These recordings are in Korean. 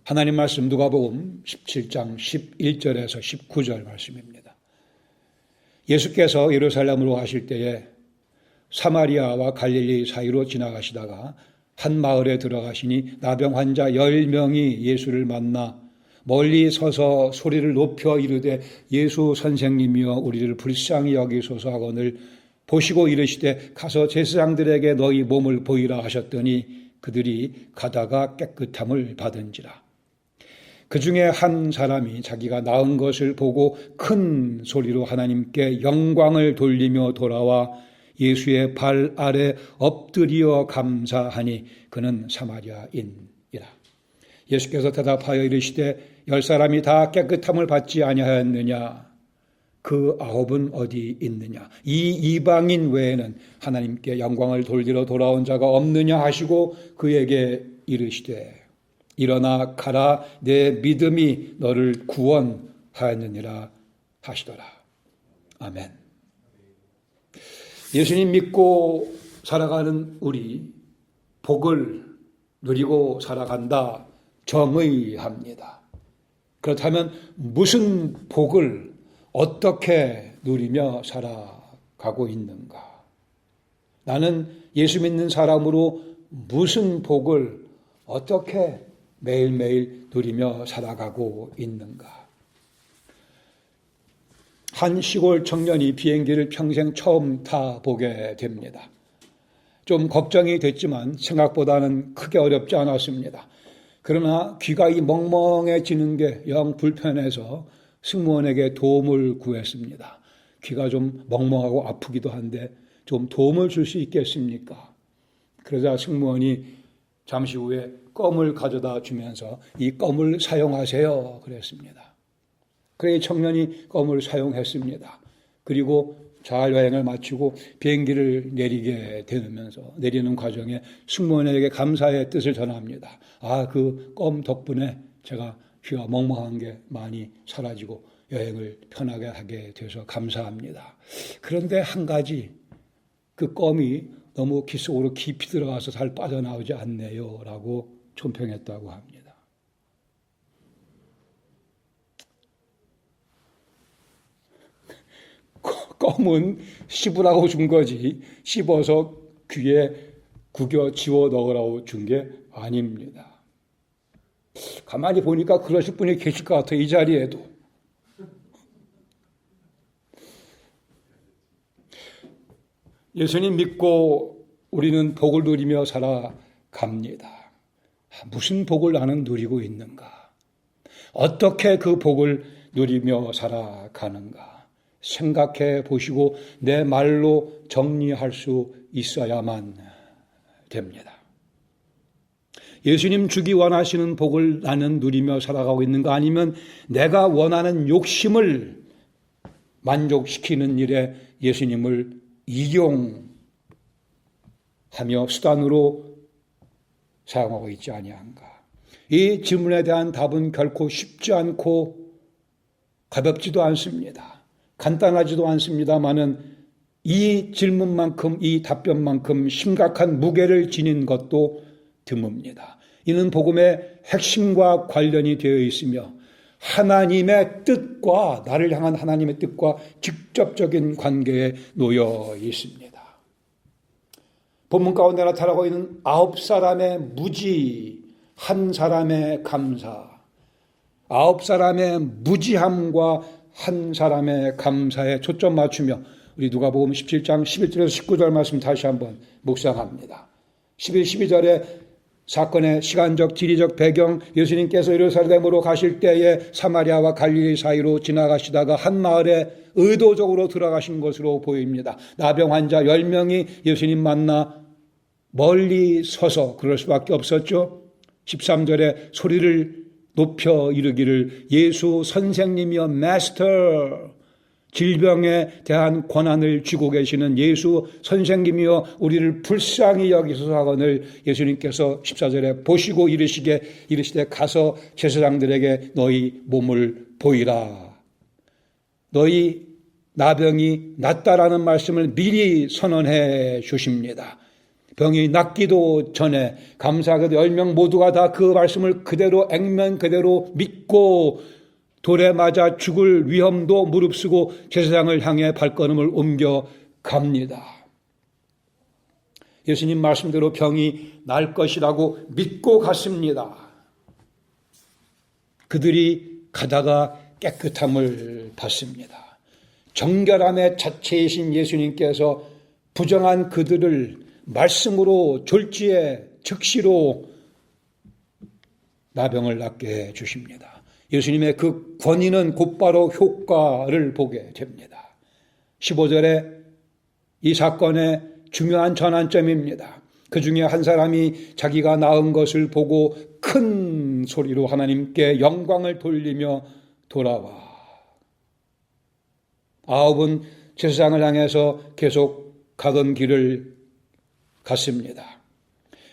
하나님 말씀 누가복음 17장 11절에서 19절 말씀입니다. 예수께서 예루살렘으로 가실 때에 사마리아와 갈릴리 사이로 지나가시다가 한 마을에 들어가시니 나병 환자 10명이 예수를 만나 멀리 서서 소리를 높여 이르되 예수 선생님이여 우리를 불쌍히 여기소서 하거늘 보시고 이르시되 가서 제사장들에게 너희 몸을 보이라 하셨더니 그들이 가다가 깨끗함을 받은지라. 그 중에 한 사람이 자기가 나은 것을 보고 큰 소리로 하나님께 영광을 돌리며 돌아와 예수의 발 아래 엎드려 감사하니 그는 사마리아인이라. 예수께서 대답하여 이르시되 10사람이 다 깨끗함을 받지 아니하였느냐? 그 9은 어디 있느냐? 이 이방인 외에는 하나님께 영광을 돌리러 돌아온 자가 없느냐 하시고 그에게 이르시되 일어나 가라 내 믿음이 너를 구원하였느니라 하시더라. 아멘. 예수님 믿고 살아가는 우리 복을 누리고 살아간다 정의합니다. 그렇다면 무슨 복을 어떻게 누리며 살아가고 있는가? 나는 예수 믿는 사람으로 무슨 복을 어떻게 매일매일 누리며 살아가고 있는가? 한 시골 청년이 비행기를 평생 처음 타보게 됩니다. 좀 걱정이 됐지만 생각보다는 크게 어렵지 않았습니다. 그러나 귀가 멍멍해지는 게 영 불편해서 승무원에게 도움을 구했습니다. 귀가 좀 멍멍하고 아프기도 한데 좀 도움을 줄 수 있겠습니까? 그러자 승무원이 잠시 후에 껌을 가져다 주면서 이 껌을 사용하세요 그랬습니다. 그래 청년이 껌을 사용했습니다. 그리고 잘 여행을 마치고 비행기를 내리게 되면서 내리는 과정에 승무원에게 감사의 뜻을 전합니다. 그 껌 덕분에 제가 귀가 멍멍한 게 많이 사라지고 여행을 편하게 하게 돼서 감사합니다. 그런데 한 가지, 그 껌이 너무 귀 속으로 깊이 들어가서 잘 빠져나오지 않네요 라고 총평했다고 합니다. 껌은 씹으라고 준 거지 씹어서 귀에 구겨 지워 넣으라고 준 게 아닙니다. 가만히 보니까 그러실 분이 계실 것 같아요. 이 자리에도. 예수님 믿고 우리는 복을 누리며 살아갑니다. 무슨 복을 나는 누리고 있는가? 어떻게 그 복을 누리며 살아가는가? 생각해 보시고 내 말로 정리할 수 있어야만 됩니다. 예수님 주기 원하시는 복을 나는 누리며 살아가고 있는가? 아니면 내가 원하는 욕심을 만족시키는 일에 예수님을 이용하며 수단으로 사용하고 있지 아니한가? 이 질문에 대한 답은 결코 쉽지 않고 가볍지도 않습니다. 간단하지도 않습니다만은 이 질문만큼, 이 답변만큼 심각한 무게를 지닌 것도 드뭅니다. 이는 복음의 핵심과 관련이 되어 있으며 하나님의 뜻과 나를 향한 하나님의 뜻과 직접적인 관계에 놓여 있습니다. 본문 가운데 나타나고 있는 9사람의 무지, 한 사람의 감사, 9사람의 무지함과 한 사람의 감사에 초점 맞추며 우리 누가복음 17장 11절에서 19절 말씀 다시 한번 묵상합니다. 11, 12절에 사건의 시간적, 지리적 배경, 예수님께서 예루살렘으로 가실 때에 사마리아와 갈릴리 사이로 지나가시다가 한 마을에 의도적으로 들어가신 것으로 보입니다. 나병 환자 10명이 예수님 만나 멀리 서서 그럴 수밖에 없었죠. 13절에 소리를 높여 이르기를 예수 선생님이여 마스터, 질병에 대한 권한을 쥐고 계시는 예수 선생님이여 우리를 불쌍히 여기소서 하거늘 예수님께서 14절에 보시고 이르시되 가서 제사장들에게 너희 몸을 보이라. 너희 나병이 낫다라는 말씀을 미리 선언해 주십니다. 병이 낫기도 전에 감사하게도 10명 모두가 다 그 말씀을 그대로 액면 그대로 믿고 돌에 맞아 죽을 위험도 무릅쓰고 제사장을 향해 발걸음을 옮겨 갑니다. 예수님 말씀대로 병이 날 것이라고 믿고 갔습니다. 그들이 가다가 깨끗함을 받습니다. 정결함의 자체이신 예수님께서 부정한 그들을 말씀으로 졸지에 즉시로 나병을 낫게 해 주십니다. 예수님의 그 권위는 곧바로 효과를 보게 됩니다. 15절에 이 사건의 중요한 전환점입니다. 그 중에 한 사람이 자기가 나은 것을 보고 큰 소리로 하나님께 영광을 돌리며 돌아와. 9은 제사장을 향해서 계속 가던 길을 갔습니다.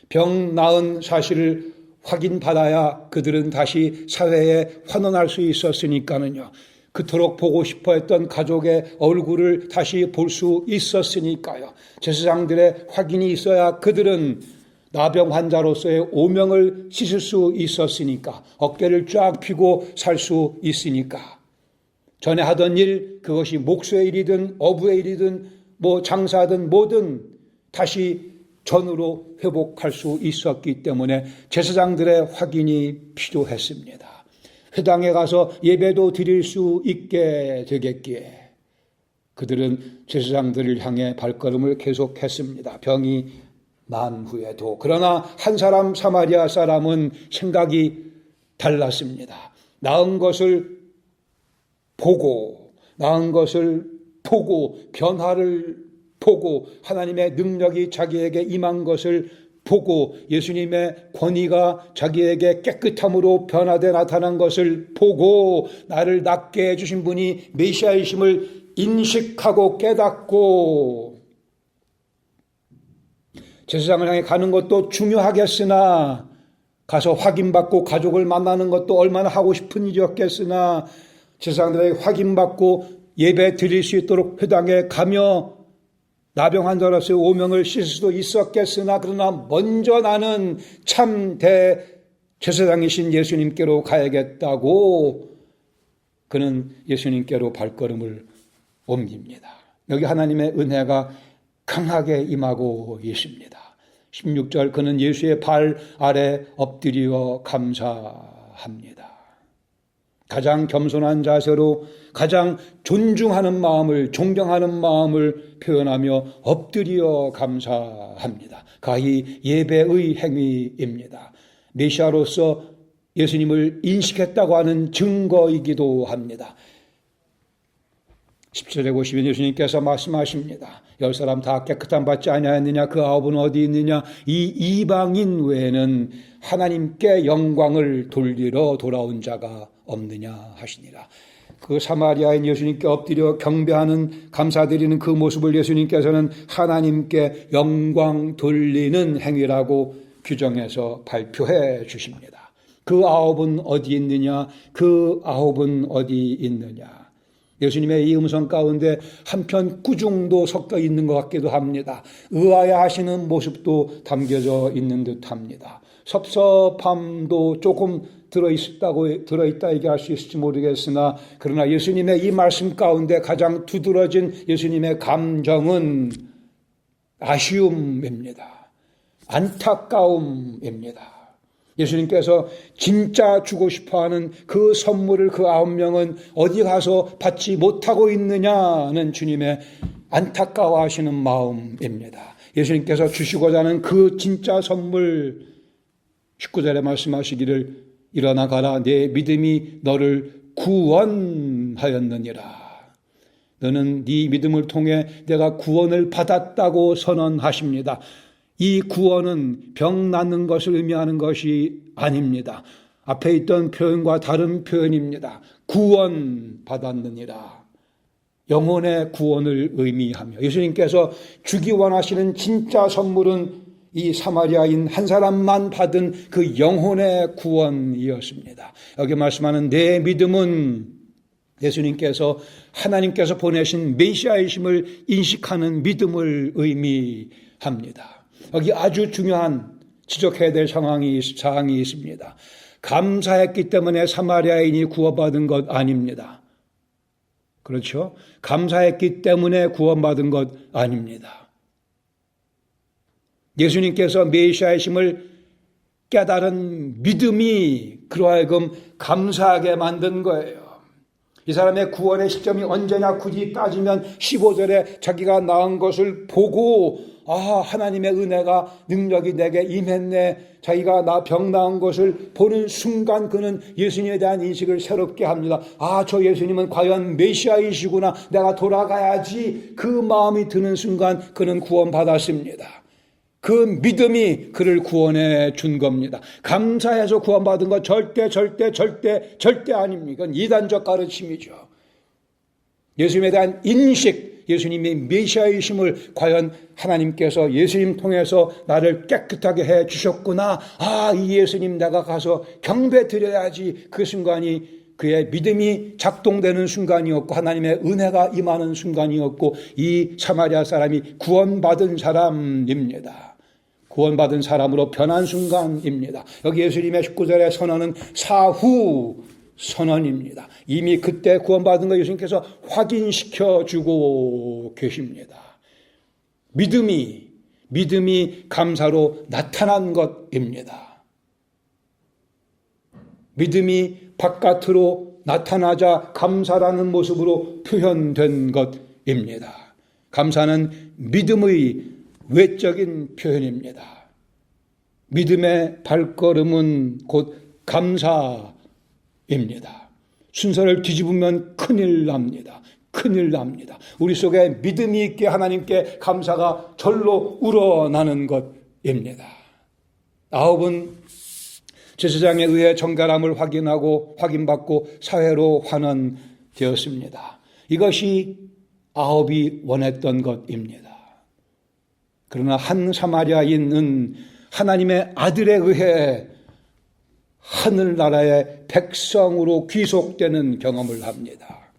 병 나은 사실을 확인받아야 그들은 다시 사회에 환원할 수 있었으니까는요. 그토록 보고 싶어 했던 가족의 얼굴을 다시 볼 수 있었으니까요. 제사장들의 확인이 있어야 그들은 나병 환자로서의 오명을 씻을 수 있었으니까, 어깨를 쫙 펴고 살 수 있으니까. 전에 하던 일, 그것이 목수의 일이든 어부의 일이든 장사든 뭐든 다시 전으로 회복할 수 있었기 때문에 제사장들의 확인이 필요했습니다. 회당에 가서 예배도 드릴 수 있게 되겠기에 그들은 제사장들을 향해 발걸음을 계속했습니다. 병이 난 후에도. 그러나 한 사람, 사마리아 사람은 생각이 달랐습니다. 나은 것을 보고 변화를 보고 하나님의 능력이 자기에게 임한 것을 보고 예수님의 권위가 자기에게 깨끗함으로 변화되어 나타난 것을 보고 나를 낫게 해주신 분이 메시아이심을 인식하고 깨닫고 제사장을 향해 가는 것도 중요하겠으나 가서 확인받고 가족을 만나는 것도 얼마나 하고 싶은 일이었겠으나 제사장들에게 확인받고 예배 드릴 수 있도록 회당에 가며 나병 환자로서의 오명을 씻을 수도 있었겠으나 그러나 먼저 나는 참대 제사장이신 예수님께로 가야겠다고 그는 예수님께로 발걸음을 옮깁니다. 여기 하나님의 은혜가 강하게 임하고 있습니다. 16절 그는 예수의 발 아래 엎드려 감사합니다. 가장 겸손한 자세로 가장 존중하는 마음을, 존경하는 마음을 표현하며 엎드려 감사합니다. 가히 예배의 행위입니다. 메시아로서 예수님을 인식했다고 하는 증거이기도 합니다. 17절에 보시면 예수님께서 말씀하십니다. 10사람 다 깨끗함 받지 아니하였느냐? 그 9은 어디 있느냐? 이 이방인 외에는 하나님께 영광을 돌리러 돌아온 자가 없느냐 하시니라. 그 사마리아인 예수님께 엎드려 경배하는 감사드리는 그 모습을 예수님께서는 하나님께 영광 돌리는 행위라고 규정해서 발표해 주십니다. 그 9은 어디 있느냐? 그 9은 어디 있느냐? 예수님의 이 음성 가운데 한편 꾸중도 섞여 있는 것 같기도 합니다. 의아해하시는 모습도 담겨져 있는 듯합니다. 섭섭함도 조금 들어있다 얘기할 수 있을지 모르겠으나 그러나 예수님의 이 말씀 가운데 가장 두드러진 예수님의 감정은 아쉬움입니다. 안타까움입니다. 예수님께서 진짜 주고 싶어하는 그 선물을 그 9명은 어디 가서 받지 못하고 있느냐는 주님의 안타까워하시는 마음입니다. 예수님께서 주시고자 하는 그 진짜 선물 19절에 말씀하시기를 일어나 가라 내 믿음이 너를 구원하였느니라. 너는 네 믿음을 통해 내가 구원을 받았다고 선언하십니다. 이 구원은 병 낫는 것을 의미하는 것이 아닙니다. 앞에 있던 표현과 다른 표현입니다. 구원 받았느니라. 영혼의 구원을 의미하며 예수님께서 주기 원하시는 진짜 선물은 이 사마리아인 한 사람만 받은 그 영혼의 구원이었습니다. 여기 말씀하는 내 믿음은 예수님께서 하나님께서 보내신 메시아이심을 인식하는 믿음을 의미합니다. 여기 아주 중요한 지적해야 될 사항이 있습니다. 감사했기 때문에 사마리아인이 구원받은 것 아닙니다. 그렇죠? 감사했기 때문에 구원받은 것 아닙니다. 예수님께서 메시아이심을 깨달은 믿음이 그로 하여금 감사하게 만든 거예요. 이 사람의 구원의 시점이 언제냐 굳이 따지면 15절에 자기가 낳은 것을 보고 하나님의 은혜가 능력이 내게 임했네. 자기가 나 병 나은 것을 보는 순간 그는 예수님에 대한 인식을 새롭게 합니다. 저 예수님은 과연 메시아이시구나. 내가 돌아가야지. 그 마음이 드는 순간 그는 구원받았습니다. 그 믿음이 그를 구원해 준 겁니다. 감사해서 구원받은 건 절대 아닙니다. 이건 이단적 가르침이죠. 예수님에 대한 인식, 예수님의 메시아이심을 과연 하나님께서 예수님 통해서 나를 깨끗하게 해 주셨구나. 이 예수님 내가 가서 경배 드려야지. 그 순간이 그의 믿음이 작동되는 순간이었고 하나님의 은혜가 임하는 순간이었고 이 사마리아 사람이 구원받은 사람입니다. 구원받은 사람으로 변한 순간입니다. 여기 예수님의 19절의 선언은 사후 선언입니다. 이미 그때 구원받은 거 예수님께서 확인시켜 주고 계십니다. 믿음이 감사로 나타난 것입니다. 믿음이 바깥으로 나타나자 감사라는 모습으로 표현된 것입니다. 감사는 믿음의 외적인 표현입니다. 믿음의 발걸음은 곧 감사입니다. 순서를 뒤집으면 큰일 납니다. 우리 속에 믿음이 있게 하나님께 감사가 절로 우러나는 것입니다. 9은 제사장에 의해 정결함을 확인받고 사회로 환원되었습니다. 이것이 9이 원했던 것입니다. 그러나 한 사마리아인은 하나님의 아들에 의해 하늘나라의 백성으로 귀속되는 경험을 합니다.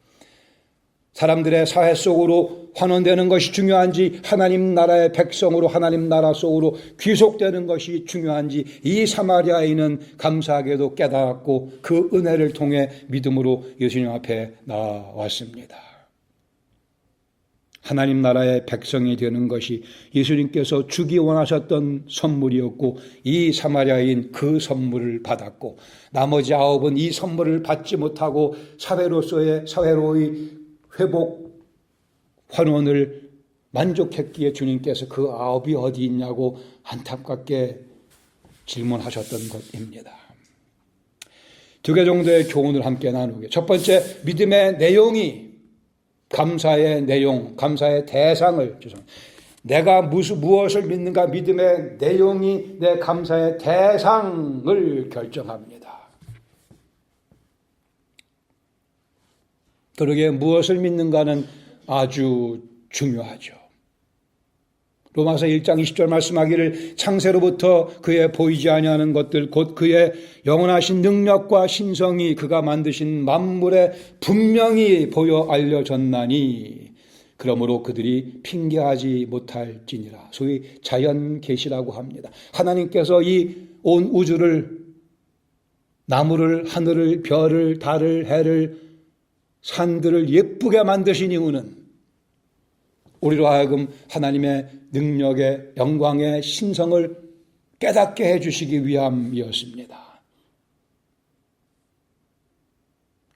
사람들의 사회 속으로 환원되는 것이 중요한지 하나님 나라의 백성으로 하나님 나라 속으로 귀속되는 것이 중요한지 이 사마리아인은 감사하게도 깨달았고 그 은혜를 통해 믿음으로 예수님 앞에 나왔습니다. 하나님 나라의 백성이 되는 것이 예수님께서 주기 원하셨던 선물이었고 이 사마리아인 그 선물을 받았고 나머지 9은 이 선물을 받지 못하고 사회로의 회복 환원을 만족했기에 주님께서 그 9이 어디 있냐고 안타깝게 질문하셨던 것입니다. 2개 정도의 교훈을 함께 나누게. 첫 번째, 믿음의 내용이 감사의 내용, 감사의 대상을 내가 무엇을 믿는가 믿음의 내용이 내 감사의 대상을 결정합니다. 그러기에 무엇을 믿는가는 아주 중요하죠. 로마서 1장 20절 말씀하기를 창세로부터 그의 보이지 아니하는 것들 곧 그의 영원하신 능력과 신성이 그가 만드신 만물에 분명히 보여 알려졌나니 그러므로 그들이 핑계하지 못할지니라. 소위 자연 계시라고 합니다. 하나님께서 이 온 우주를 나무를 하늘을 별을 달을 해를 산들을 예쁘게 만드신 이유는 우리로 하여금 하나님의 능력의 영광의 신성을 깨닫게 해주시기 위함이었습니다.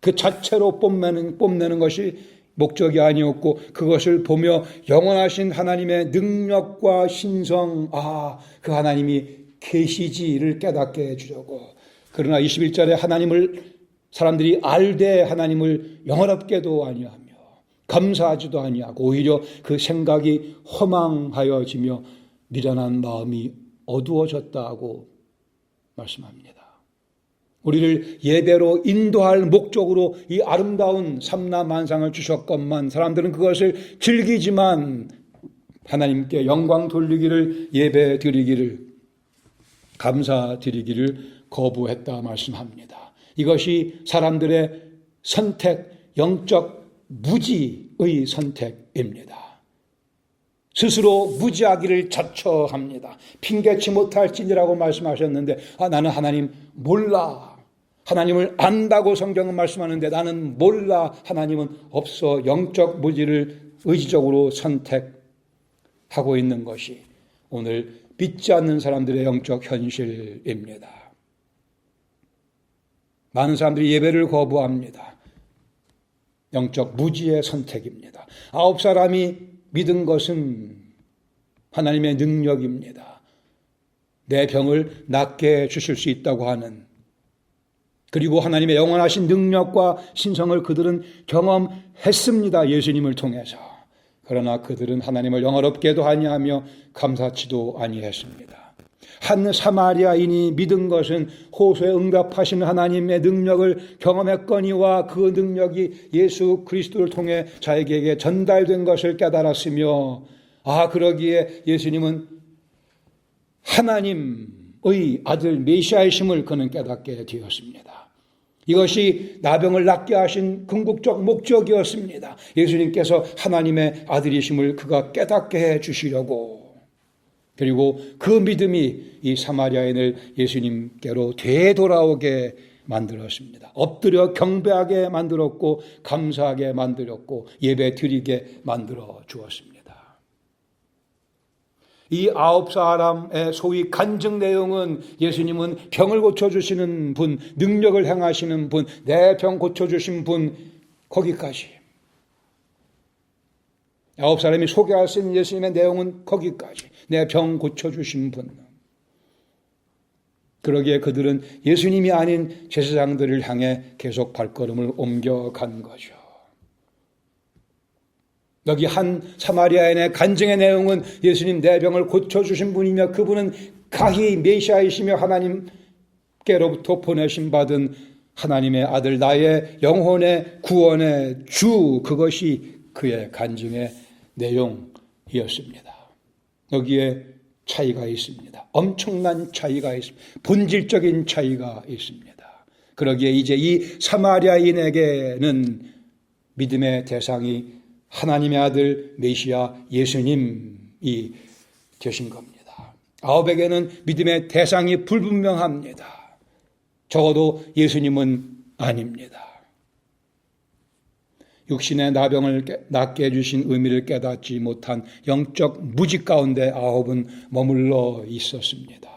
그 자체로 뽐내는 것이 목적이 아니었고 그것을 보며 영원하신 하나님의 능력과 신성, 그 하나님이 계시지를 깨닫게 해주려고. 그러나 21절에 하나님을 사람들이 알되 하나님을 영원롭게도 아니하며 감사하지도 아니하고 오히려 그 생각이 허망하여지며 미련한 마음이 어두워졌다고 말씀합니다. 우리를 예배로 인도할 목적으로 이 아름다운 삼라만상을 주셨건만 사람들은 그것을 즐기지만 하나님께 영광 돌리기를 예배 드리기를 감사 드리기를 거부했다 말씀합니다. 이것이 사람들의 선택, 영적 무지의 선택입니다. 스스로 무지하기를 자처합니다. 핑계치 못할지니라고 말씀하셨는데 나는 하나님 몰라. 하나님을 안다고 성경은 말씀하는데 나는 몰라. 하나님은 없어. 영적 무지를 의지적으로 선택하고 있는 것이 오늘 믿지 않는 사람들의 영적 현실입니다. 많은 사람들이 예배를 거부합니다. 영적 무지의 선택입니다. 9사람이 믿은 것은 하나님의 능력입니다. 내 병을 낫게 해주실 수 있다고 하는, 그리고 하나님의 영원하신 능력과 신성을 그들은 경험했습니다. 예수님을 통해서. 그러나 그들은 하나님을 영화롭게도 아니하며 감사치도 아니했습니다. 한 사마리아인이 믿은 것은 호소에 응답하시는 하나님의 능력을 경험했거니와 그 능력이 예수 그리스도를 통해 자에게 전달된 것을 깨달았으며, 그러기에 예수님은 하나님의 아들 메시아이심을 그는 깨닫게 되었습니다. 이것이 나병을 낫게 하신 궁극적 목적이었습니다. 예수님께서 하나님의 아들이심을 그가 깨닫게 해 주시려고, 그리고 그 믿음이 이 사마리아인을 예수님께로 되돌아오게 만들었습니다. 엎드려 경배하게 만들었고 감사하게 만들었고 예배 드리게 만들어 주었습니다. 이 9사람의 소위 간증 내용은 예수님은 병을 고쳐주시는 분, 능력을 행하시는 분, 내 병 고쳐주신 분, 거기까지. 9사람이 소개할 수 있는 예수님의 내용은 거기까지. 내 병 고쳐주신 분. 그러기에 그들은 예수님이 아닌 제사장들을 향해 계속 발걸음을 옮겨간 거죠. 여기 한 사마리아인의 간증의 내용은 예수님 내 병을 고쳐주신 분이며 그분은 가히 메시아이시며 하나님께로부터 보내심 받은 하나님의 아들, 나의 영혼의 구원의 주, 그것이 그의 간증의 내용이었습니다. 여기에 차이가 있습니다. 엄청난 차이가 있습니다. 본질적인 차이가 있습니다. 그러기에 이제 이 사마리아인에게는 믿음의 대상이 하나님의 아들 메시아 예수님이 되신 겁니다. 9에게는 믿음의 대상이 불분명합니다. 적어도 예수님은 아닙니다. 육신의 나병을 낫게 해주신 의미를 깨닫지 못한 영적 무지 가운데 9은 머물러 있었습니다.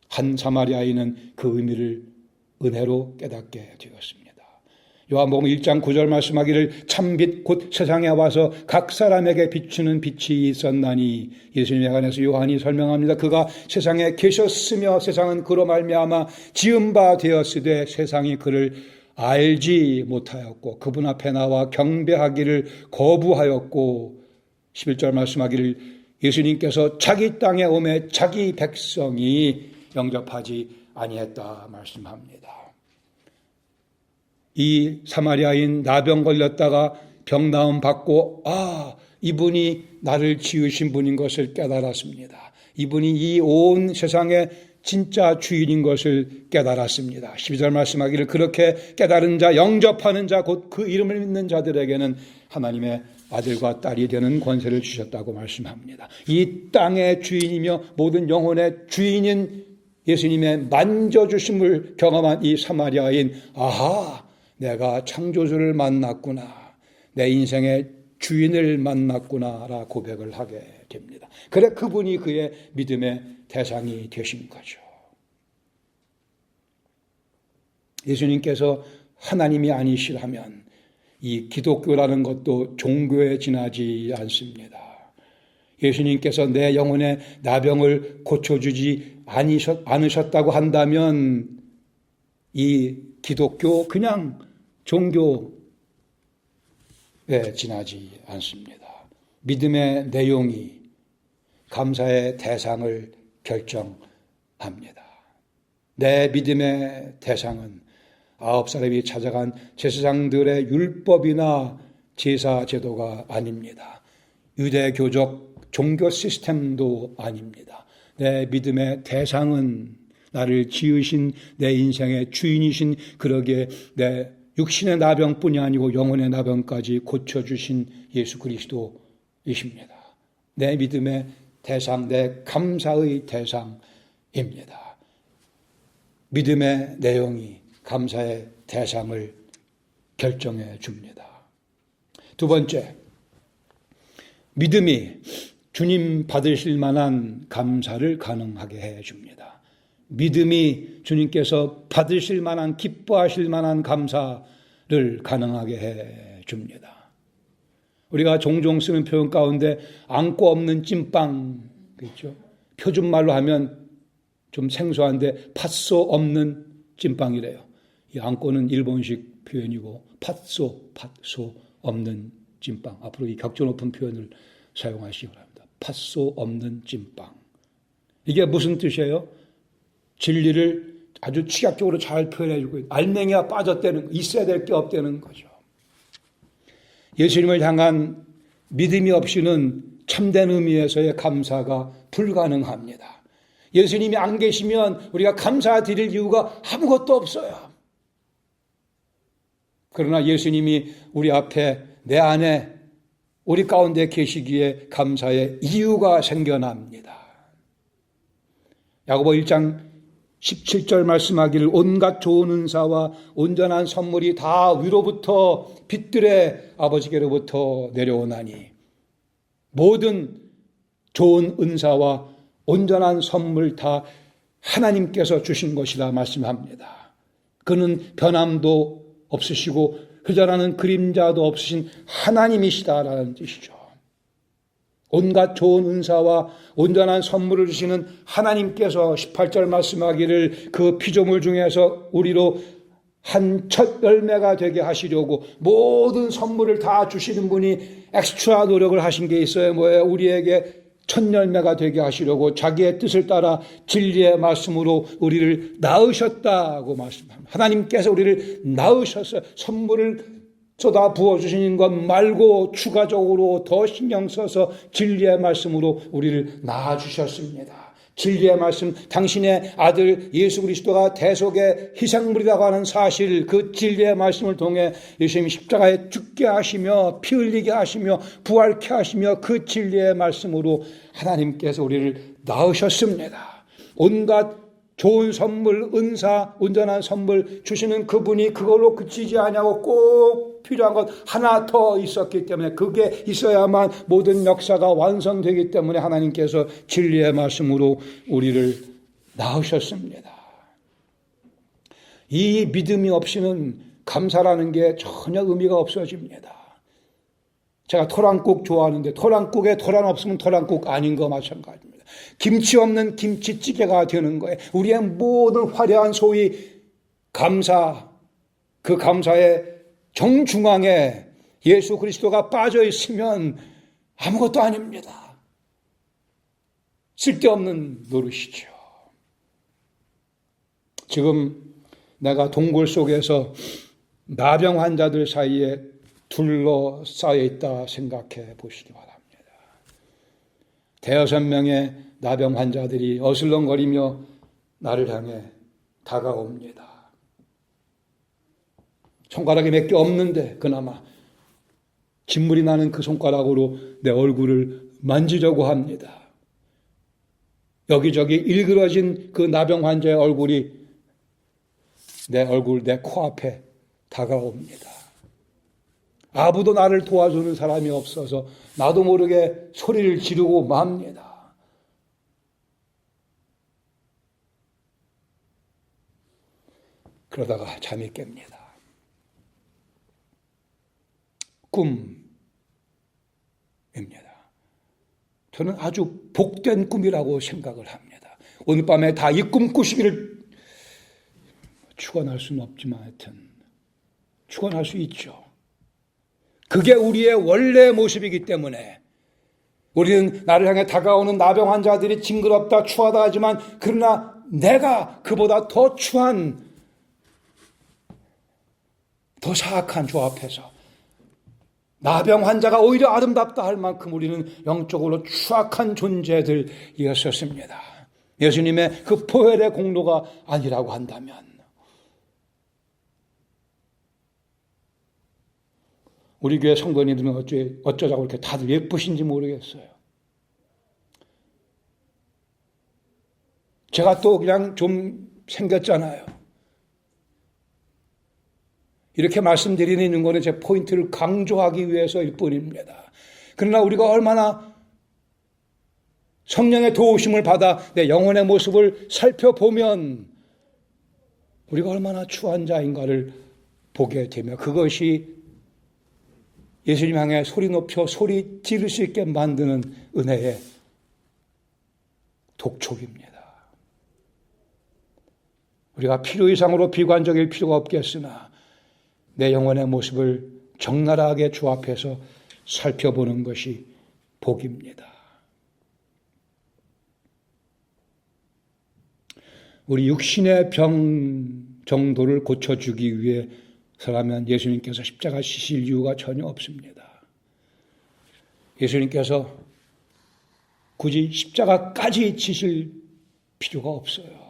한 사마리아인은 그 의미를 은혜로 깨닫게 되었습니다. 요한복음 1장 9절 말씀하기를 참빛 곧 세상에 와서 각 사람에게 비추는 빛이 있었나니, 예수님에 관해서 요한이 설명합니다. 그가 세상에 계셨으며 세상은 그로 말미암아 지은 바 되었으되 세상이 그를 알지 못하였고 그분 앞에 나와 경배하기를 거부하였고, 11절 말씀하기를 예수님께서 자기 땅에 오매 자기 백성이 영접하지 아니했다 말씀합니다. 이 사마리아인 나병 걸렸다가 병 나음 받고 이분이 나를 지으신 분인 것을 깨달았습니다. 이분이 이 온 세상의 진짜 주인인 것을 깨달았습니다. 12절 말씀하기를 그렇게 깨달은 자, 영접하는 자, 곧 그 이름을 믿는 자들에게는 하나님의 아들과 딸이 되는 권세를 주셨다고 말씀합니다. 이 땅의 주인이며 모든 영혼의 주인인 예수님의 만져주심을 경험한 이 사마리아인, 내가 창조주를 만났구나, 내 인생의 주인을 만났구나라 고백을 하게 됩니다. 그래 그분이 그의 믿음의 대상이 되신 거죠. 예수님께서 하나님이 아니시라면 이 기독교라는 것도 종교에 지나지 않습니다. 예수님께서 내 영혼의 나병을 고쳐주지 않으셨다고 한다면 이 기독교 그냥 종교에 지나지 않습니다. 믿음의 내용이 감사의 대상을 결정합니다. 내 믿음의 대상은 9사람이 찾아간 제사장들의 율법이나 제사 제도가 아닙니다. 유대교적 종교 시스템도 아닙니다. 내 믿음의 대상은 나를 지으신 내 인생의 주인이신, 그러기에 내 육신의 나병뿐이 아니고 영혼의 나병까지 고쳐주신 예수 그리스도이십니다. 내 믿음의 대상, 내 감사의 대상입니다. 믿음의 내용이 감사의 대상을 결정해 줍니다. 두 번째, 믿음이 주님 받으실 만한 감사를 가능하게 해 줍니다. 믿음이 주님께서 받으실 만한, 기뻐하실 만한 감사를 가능하게 해 줍니다. 우리가 종종 쓰는 표현 가운데 안고 없는 찐빵 있죠. 표준말로 하면 좀 생소한데 팥소 없는 찐빵이래요. 이 안고는 일본식 표현이고 팥소 없는 찐빵. 앞으로 이 격조 높은 표현을 사용하시기 바랍니다. 팥소 없는 찐빵. 이게 무슨 뜻이에요? 진리를 아주 취약적으로 잘 표현해주고 알맹이가 빠졌다는, 있어야 될 게 없다는 거죠. 예수님을 향한 믿음이 없이는 참된 의미에서의 감사가 불가능합니다. 예수님이 안 계시면 우리가 감사드릴 이유가 아무것도 없어요. 그러나 예수님이 우리 앞에, 내 안에, 우리 가운데 계시기에 감사의 이유가 생겨납니다. 야고보 1장 17절 말씀하기를 온갖 좋은 은사와 온전한 선물이 다 위로부터 빛들의 아버지께로부터 내려오나니, 모든 좋은 은사와 온전한 선물 다 하나님께서 주신 것이라 말씀합니다. 그는 변함도 없으시고 흐려나는 그림자도 없으신 하나님이시다라는 뜻이죠. 온갖 좋은 은사와 온전한 선물을 주시는 하나님께서 18절 말씀하기를 그 피조물 중에서 우리로 한 첫 열매가 되게 하시려고 모든 선물을 다 주시는 분이 엑스트라 노력을 하신 게 있어요. 뭐예요? 우리에게 첫 열매가 되게 하시려고 자기의 뜻을 따라 진리의 말씀으로 우리를 낳으셨다고 말씀합니다. 하나님께서 우리를 낳으셨어요. 선물을 쏟아 부어주시는 것 말고 추가적으로 더 신경 써서 진리의 말씀으로 우리를 낳아주셨습니다. 진리의 말씀, 당신의 아들 예수 그리스도가 대속의 희생물이라고 하는 사실, 그 진리의 말씀을 통해 예수님이 십자가에 죽게 하시며 피 흘리게 하시며 부활케 하시며 그 진리의 말씀으로 하나님께서 우리를 낳으셨습니다. 온갖 좋은 선물, 은사, 온전한 선물 주시는 그분이 그걸로 그치지 아니하고 꼭 필요한 것 하나 더 있었기 때문에, 그게 있어야만 모든 역사가 완성되기 때문에 하나님께서 진리의 말씀으로 우리를 낳으셨습니다. 이 믿음이 없이는 감사라는 게 전혀 의미가 없어집니다. 제가 토랑국 좋아하는데 토랑국에 토랑 없으면 토랑국 아닌 거 마찬가지입니다. 김치 없는 김치찌개가 되는 거예요. 우리의 모든 화려한 소위 감사, 그 감사의 정중앙에 예수 그리스도가 빠져 있으면 아무것도 아닙니다. 쓸데없는 노릇이죠. 지금 내가 동굴 속에서 나병 환자들 사이에 둘러싸여 있다 생각해 보시기 바랍니다. 대여섯 명의 나병 환자들이 어슬렁거리며 나를 향해 다가옵니다. 손가락이 몇 개 없는데 그나마 진물이 나는 그 손가락으로 내 얼굴을 만지려고 합니다. 여기저기 일그러진 그 나병 환자의 얼굴이 내 얼굴, 내 코앞에 다가옵니다. 아무도 나를 도와주는 사람이 없어서 나도 모르게 소리를 지르고 맙니다. 그러다가 잠이 깹니다. 꿈입니다. 저는 아주 복된 꿈이라고 생각을 합니다. 오늘 밤에 다 이 꿈 꾸시기를 축원할 수는 없지만 하여튼 축원할 수 있죠. 그게 우리의 원래 모습이기 때문에 우리는 나를 향해 다가오는 나병 환자들이 징그럽다 추하다 하지만, 그러나 내가 그보다 더 추한, 더 사악한 조 앞에서 나병 환자가 오히려 아름답다 할 만큼 우리는 영적으로 추악한 존재들이었었습니다. 예수님의 그 보혈의 공로가 아니라고 한다면 우리 교회 성도님들은 어쩌자고 이렇게 다들 예쁘신지 모르겠어요. 제가 또 그냥 좀 생겼잖아요. 이렇게 말씀드리는 것은 제 포인트를 강조하기 위해서일 뿐입니다. 그러나 우리가 얼마나 성령의 도우심을 받아 내 영혼의 모습을 살펴보면 우리가 얼마나 추한 자인가를 보게 되며 그것이 예수님 향해 소리 높여 소리 지를 수 있게 만드는 은혜의 독촉입니다. 우리가 필요 이상으로 비관적일 필요가 없겠으나 내 영혼의 모습을 적나라하게 주 앞에서 살펴보는 것이 복입니다. 우리 육신의 병 정도를 고쳐주기 위해서라면 예수님께서 십자가 지실 이유가 전혀 없습니다. 예수님께서 굳이 십자가까지 지실 필요가 없어요.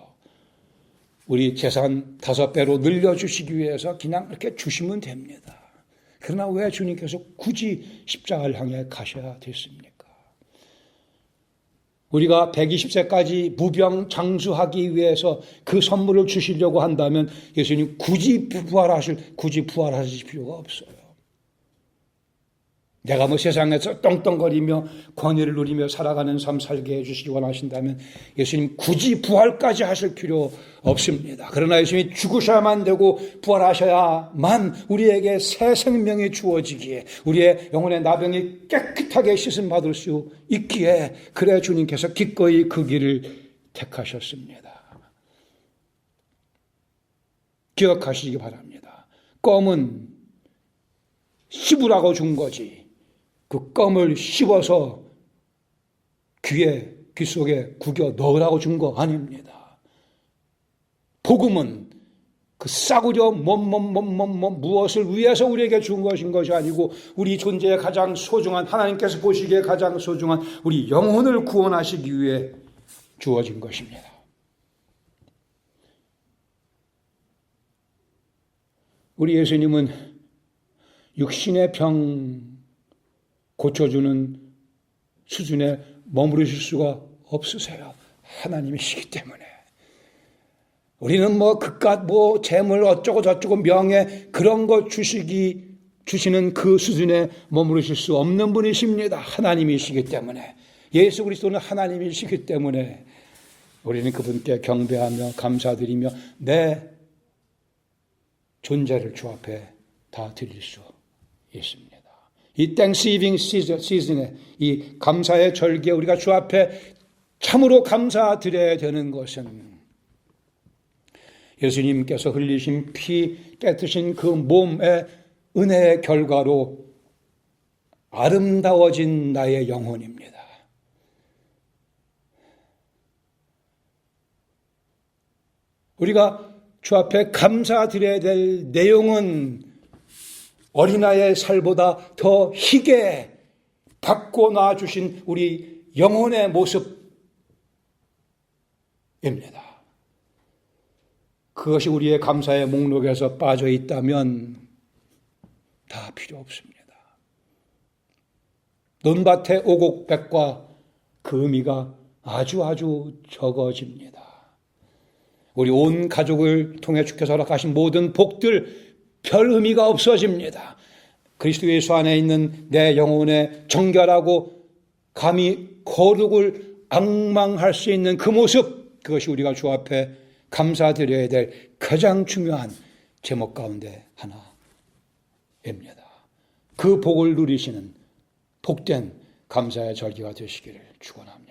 우리 재산 5배로 늘려주시기 위해서 그냥 이렇게 주시면 됩니다. 그러나 왜 주님께서 굳이 십자가를 향해 가셔야 됐습니까? 우리가 120세까지 무병장수하기 위해서 그 선물을 주시려고 한다면 예수님 굳이 부활하실 필요가 없어요. 내가 뭐 세상에서 떵떵거리며 권위를 누리며 살아가는 삶 살게 해주시기 원하신다면 예수님 굳이 부활까지 하실 필요 없습니다. 그러나 예수님이 죽으셔야만 되고 부활하셔야만 우리에게 새 생명이 주어지기에 우리의 영혼의 나병이 깨끗하게 씻음 받을 수 있기에 그래 주님께서 기꺼이 그 길을 택하셨습니다. 기억하시기 바랍니다. 껌은 씹으라고 준 거지. 그 껌을 씹어서 귀 속에 구겨 넣으라고 준 거 아닙니다. 복음은 그 싸구려 무엇을 위해서 우리에게 준 것인 것이 아니고 우리 존재의 가장 소중한 하나님께서 보시기에 가장 소중한 우리 영혼을 구원하시기 위해 주어진 것입니다. 우리 예수님은 육신의 병 고쳐주는 수준에 머무르실 수가 없으세요. 하나님이시기 때문에. 우리는 그깟 재물 어쩌고 저쩌고 명예 그런 거 주시는 그 수준에 머무르실 수 없는 분이십니다. 하나님이시기 때문에. 예수 그리스도는 하나님이시기 때문에 우리는 그분께 경배하며 감사드리며 내 존재를 주 앞에 다 드릴 수 있습니다. 이 땡스기빙 시즌에 이 감사의 절기에 우리가 주 앞에 참으로 감사드려야 되는 것은 예수님께서 흘리신 피 깨뜨신 그 몸의 은혜의 결과로 아름다워진 나의 영혼입니다. 우리가 주 앞에 감사드려야 될 내용은 어린아이의 살보다 더 희게 받고 낳아주신 우리 영혼의 모습입니다. 그것이 우리의 감사의 목록에서 빠져 있다면 다 필요 없습니다. 논밭의 오곡백과 그 의미가 아주 적어집니다. 우리 온 가족을 통해 주께서 허락하신 모든 복들 별 의미가 없어집니다. 그리스도 예수 안에 있는 내 영혼의 정결하고 감히 거룩을 앙망할 수 있는 그 모습, 그것이 우리가 주 앞에 감사드려야 될 가장 중요한 제목 가운데 하나입니다. 그 복을 누리시는 복된 감사의 절기가 되시기를 축원합니다.